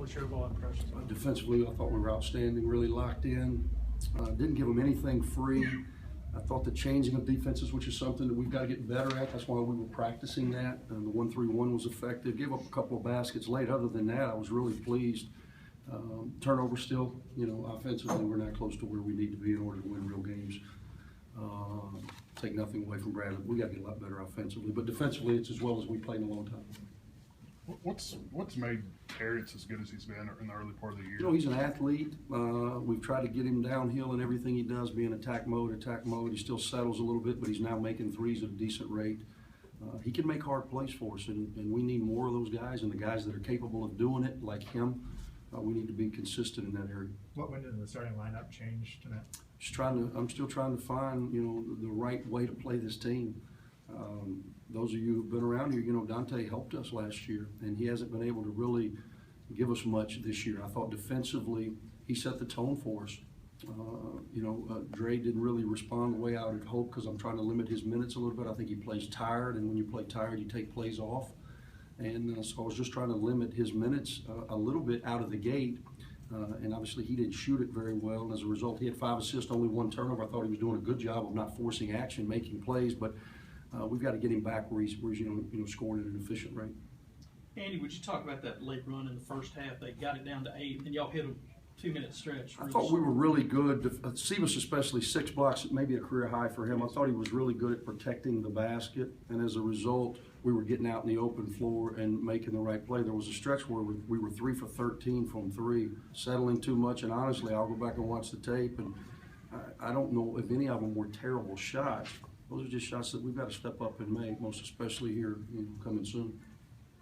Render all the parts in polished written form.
What's your overall impressions? Defensively, I thought we were outstanding, really locked in. Didn't give them anything free. I thought the changing of defenses, which is something that we've got to get better at. That's why we were practicing that. And the 1-3-1 was effective. Gave up a couple of baskets late. Other than that, I was really pleased. Turnover still, offensively, we're not close to where we need to be in order to win real games. Take nothing away from Bradley. We got to get a lot better offensively, but defensively, it's as well as we played in a long time. What's made Terrence as good as he's been in the early part of the year? He's an athlete. We've tried to get him downhill in everything he does, be in attack mode. He still settles a little bit, but he's now making threes at a decent rate. He can make hard plays for us, and we need more of those guys, and the guys that are capable of doing it, like him, we need to be consistent in that area. What went into the starting lineup change tonight? I'm still trying to find, the right way to play this team. Those of you who've been around here, Dante helped us last year, and he hasn't been able to really give us much this year. I thought defensively, he set the tone for us. Dre didn't really respond the way I would hope because I'm trying to limit his minutes a little bit. I think he plays tired, and when you play tired, you take plays off. And so I was just trying to limit his minutes a little bit out of the gate. And obviously he didn't shoot it very well, and as a result he had 5 assists, only 1 turnover. I thought he was doing a good job of not forcing action, making plays, but we've got to get him back where he's scoring at an efficient rate. Andy, would you talk about that late run in the first half? They got it down to 8, and y'all hit a 2-minute stretch. I thought we were really good. Sebas especially, 6 blocks, maybe a career high for him. I thought he was really good at protecting the basket, and as a result, we were getting out in the open floor and making the right play. There was a stretch where we were 3 for 13 from 3, settling too much, and honestly, I'll go back and watch the tape, and I don't know if any of them were terrible shots. Those are just shots that we've got to step up and make, most especially here coming soon.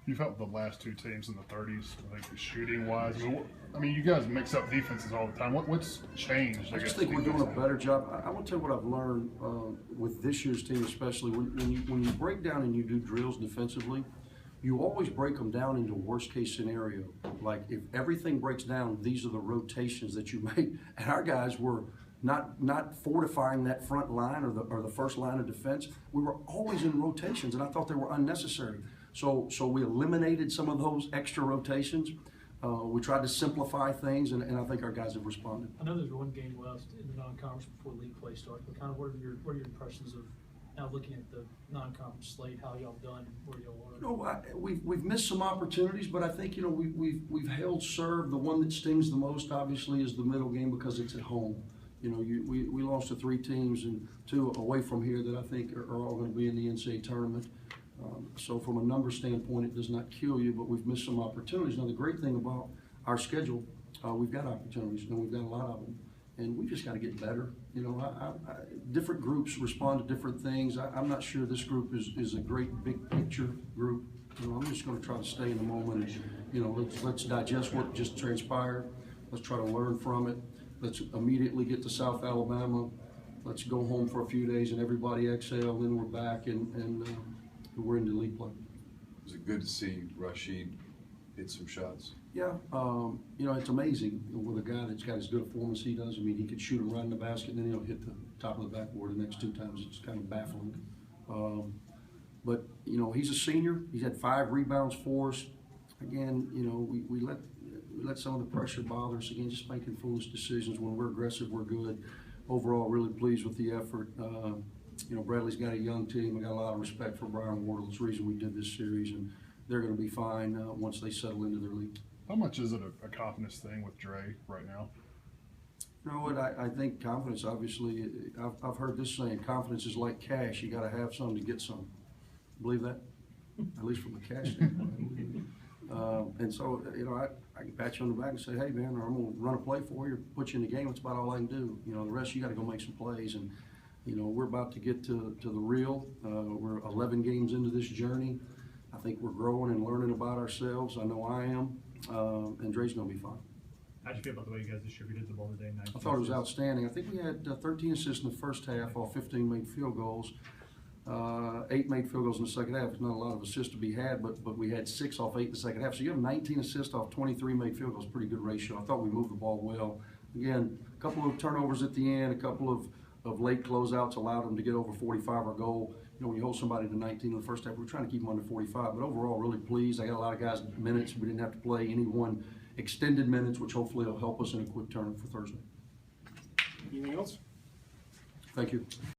You felt the last 2 teams in the 30s, I think, shooting-wise. I mean, you guys mix up defenses all the time. What's changed? I just think we're doing a better job. I want to tell you what I've learned with this year's team, especially when you break down and you do drills defensively, you always break them down into worst-case scenario. Like if everything breaks down, these are the rotations that you make. And our guys were not fortifying that front line or the first line of defense. We were always in rotations, and I thought they were unnecessary. So we eliminated some of those extra rotations. We tried to simplify things, and I think our guys have responded. I know there's 1 game left in the non-conference before league play starts, but kind of what are your impressions of now looking at the non-conference slate, how y'all done, where y'all are? We've missed some opportunities, but I think we've held serve. The one that stings the most, obviously, is the middle game because it's at home. We lost to 3 teams and 2 away from here that I think are all going to be in the NCAA tournament. So from a number standpoint, it does not kill you, but we've missed some opportunities. Now, the great thing about our schedule, we've got opportunities, and we've got a lot of them, and we just got to get better. Different groups respond to different things. I'm not sure this group is a great big picture group. I'm just going to try to stay in the moment and, let's digest what just transpired. Let's try to learn from it. Let's immediately get to South Alabama. Let's go home for a few days and everybody exhale, then we're back and we're into league play. Was it good to see Rashid hit some shots? Yeah, it's amazing with a guy that's got as good a form as he does. I mean, he could shoot him right in the basket, and then he'll hit the top of the backboard the next 2 times. It's kind of baffling. But he's a senior. He's had 5 rebounds for us. Again, we let some of the pressure bother us. Again, just making foolish decisions. When we're aggressive, we're good. Overall, really pleased with the effort. Bradley's got a young team. I got a lot of respect for Brian Wardle. It's the reason we did this series, and they're going to be fine once they settle into their league. How much is it a confidence thing with Dre right now? You know what? I think confidence, obviously, I've heard this saying, confidence is like cash. You got to have some to get some. Believe that? At least from a cash standpoint. And so, I can pat you on the back and say, hey, man, or I'm going to run a play for you, put you in the game. That's about all I can do. The rest, you got to go make some plays. And, we're about to get to the real. We're 11 games into this journey. I think we're growing and learning about ourselves. I know I am. And Dre's going to be fine. How'd you feel about the way you guys distributed the ball today? I thought it was outstanding. I think we had 13 assists in the first half, all 15 made field goals. 8 made field goals in the second half. There's not a lot of assists to be had, but we had 6 off 8 in the second half. So you have 19 assists off 23 made field goals. Pretty good ratio. I thought we moved the ball well. Again, a couple of turnovers at the end, a couple of late closeouts allowed them to get over 45 our goal. When you hold somebody to 19 in the first half, we're trying to keep them under 45. But overall, really pleased. I got a lot of guys minutes. We didn't have to play anyone extended minutes, which hopefully will help us in a quick turn for Thursday. Anything else? Thank you.